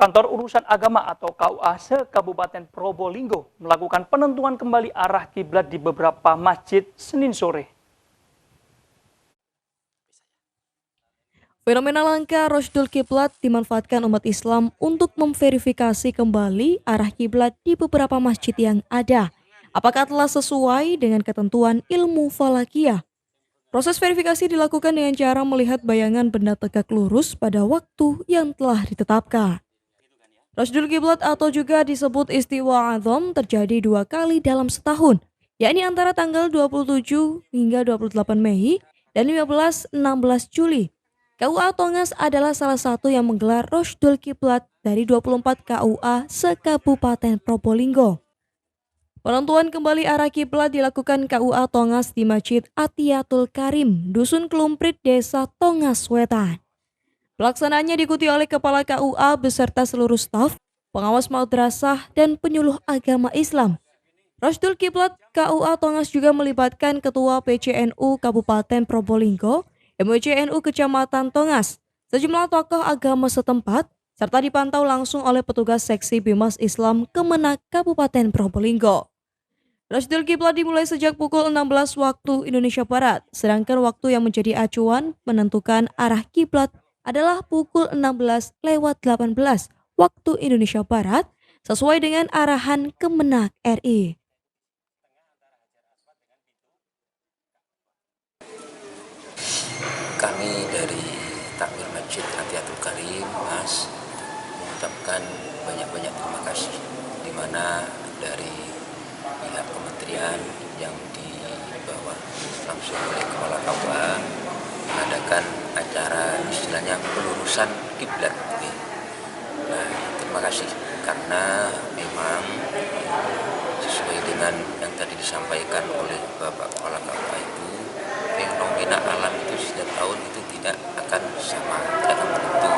Kantor Urusan Agama atau KUA se-Kabupaten Probolinggo melakukan penentuan kembali arah kiblat di beberapa masjid Senin sore. Fenomena langka Roshdul Kiblat dimanfaatkan umat Islam untuk memverifikasi kembali arah kiblat di beberapa masjid yang ada. Apakah telah sesuai dengan ketentuan ilmu falakiyah? Proses verifikasi dilakukan dengan cara melihat bayangan benda tegak lurus pada waktu yang telah ditetapkan. Roshdul Kiblat atau juga disebut Istiwa A'dzam terjadi 2 kali dalam setahun, yakni antara tanggal 27 hingga 28 Mei dan 15-16 Juli. KUA Tongas adalah salah satu yang menggelar Roshdul Kiblat dari 24 KUA se-Kabupaten Probolinggo. Penentuan kembali arah kiblat dilakukan KUA Tongas di Masjid Atiyatul Karim, Dusun Klumprit, Desa Tongas Wetan. Pelaksanaannya diikuti oleh Kepala KUA beserta seluruh staf, pengawas madrasah, dan penyuluh agama Islam. Roshdul Kiblat KUA Tongas juga melibatkan Ketua PCNU Kabupaten Probolinggo, MUCNU Kecamatan Tongas, sejumlah tokoh agama setempat, serta dipantau langsung oleh petugas seksi Bimas Islam Kemenak Kabupaten Probolinggo. Roshdul Kiblat dimulai sejak pukul 16 waktu Indonesia Barat, sedangkan waktu yang menjadi acuan menentukan arah kiblat adalah pukul 16:18 waktu Indonesia Barat, sesuai dengan arahan Kemenak RI. Kami dari Takmir Masjid Atiyatul Karim, Mas, mengucapkan banyak-banyak terima kasih, di mana dari pihak kementerian yang di bawah langsung oleh Kepala KUA mengadakan acara istilahnya pelurusan kiblat. Nah, terima kasih karena memang sesuai dengan yang tadi disampaikan oleh Bapak Kepala KUA itu, fenomena alam itu setiap tahun itu tidak akan sama, tidak akan menentu.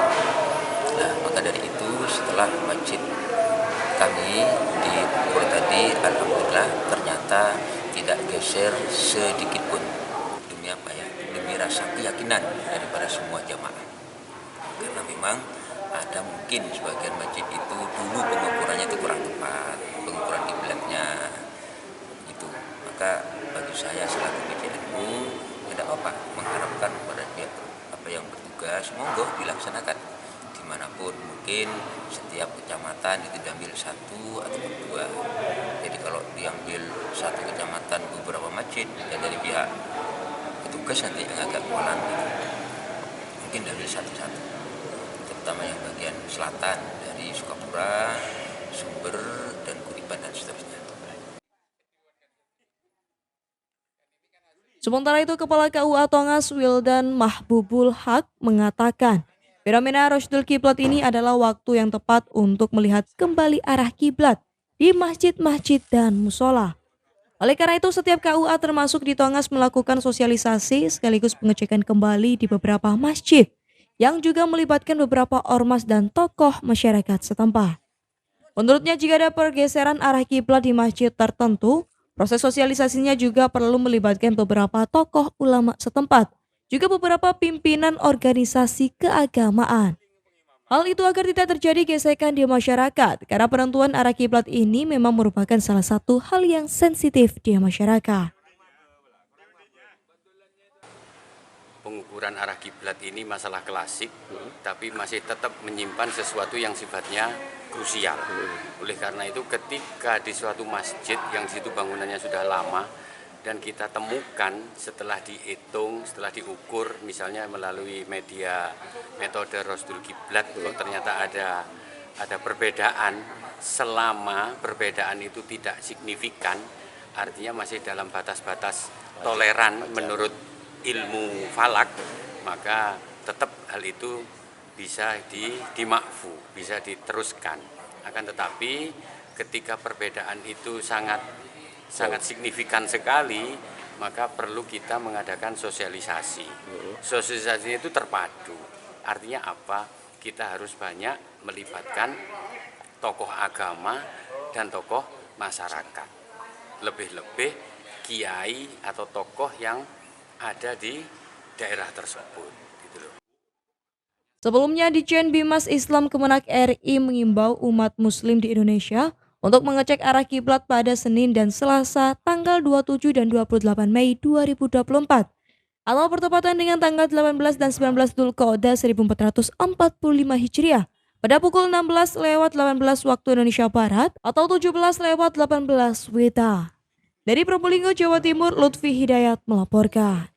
Nah, maka dari itu setelah masjid kami diukur tadi, alhamdulillah ternyata tidak geser sedikit pun. Demi apa ya? Demi rasa keyakinan daripada semua jamaah. Karena memang ada mungkin sebagian masjid itu dulu pengukurannya itu kurang tepat, pengukuran kiblatnya itu. Maka bagi saya selaku PCNU tidak apa mengharapkan kepada pihak apa yang bertugas, monggo dilaksanakan dimanapun. Mungkin setiap kecamatan itu diambil 1 atau 2. Jadi kalau diambil 1 kecamatan beberapa masjid, ya dari pihak petugas nanti yang agak kewalahan mungkin diambil satu-satu, terutama yang bagian selatan dari Sukapura, Sumber, dan Kuripan dan seterusnya. Sementara itu, Kepala KUA Tongas Wildan Mahbubul Haq mengatakan, fenomena Roshdul Kiblat ini adalah waktu yang tepat untuk melihat kembali arah kiblat di masjid-masjid dan musola. Oleh karena itu, setiap KUA termasuk di Tongas melakukan sosialisasi sekaligus pengecekan kembali di beberapa masjid, yang juga melibatkan beberapa ormas dan tokoh masyarakat setempat. Menurutnya, jika ada pergeseran arah kiblat di masjid tertentu, proses sosialisasinya juga perlu melibatkan beberapa tokoh ulama setempat, juga beberapa pimpinan organisasi keagamaan. Hal itu agar tidak terjadi gesekan di masyarakat, karena penentuan arah kiblat ini memang merupakan salah satu hal yang sensitif di masyarakat. Pengukuran arah kiblat ini masalah klasik, tapi masih tetap menyimpan sesuatu yang sifatnya krusial. Oleh karena itu, ketika di suatu masjid yang situ bangunannya sudah lama dan kita temukan setelah dihitung, setelah diukur, misalnya melalui metode Roshdul Kiblat, ternyata ada perbedaan, selama perbedaan itu tidak signifikan, artinya masih dalam batas-batas toleran menurut ilmu falak, maka tetap hal itu bisa dimakfu, bisa diteruskan. Akan tetapi ketika perbedaan itu sangat signifikan sekali, maka perlu kita mengadakan sosialisasi. Sosialisasi itu terpadu. Artinya apa? Kita harus banyak melibatkan tokoh agama dan tokoh masyarakat. Lebih-lebih kiai atau tokoh yang ada di daerah tersebut. Sebelumnya, Ditjen Bimas Islam Kemenak RI mengimbau umat muslim di Indonesia untuk mengecek arah kiblat pada Senin dan Selasa tanggal 27 dan 28 Mei 2024 atau bertepatan dengan tanggal 18 dan 19 Dzulqa'dah 1445 Hijriah pada pukul 16:18 waktu Indonesia Barat atau 17:18 WITA. Dari Probolinggo, Jawa Timur, Lutfi Hidayat melaporkan.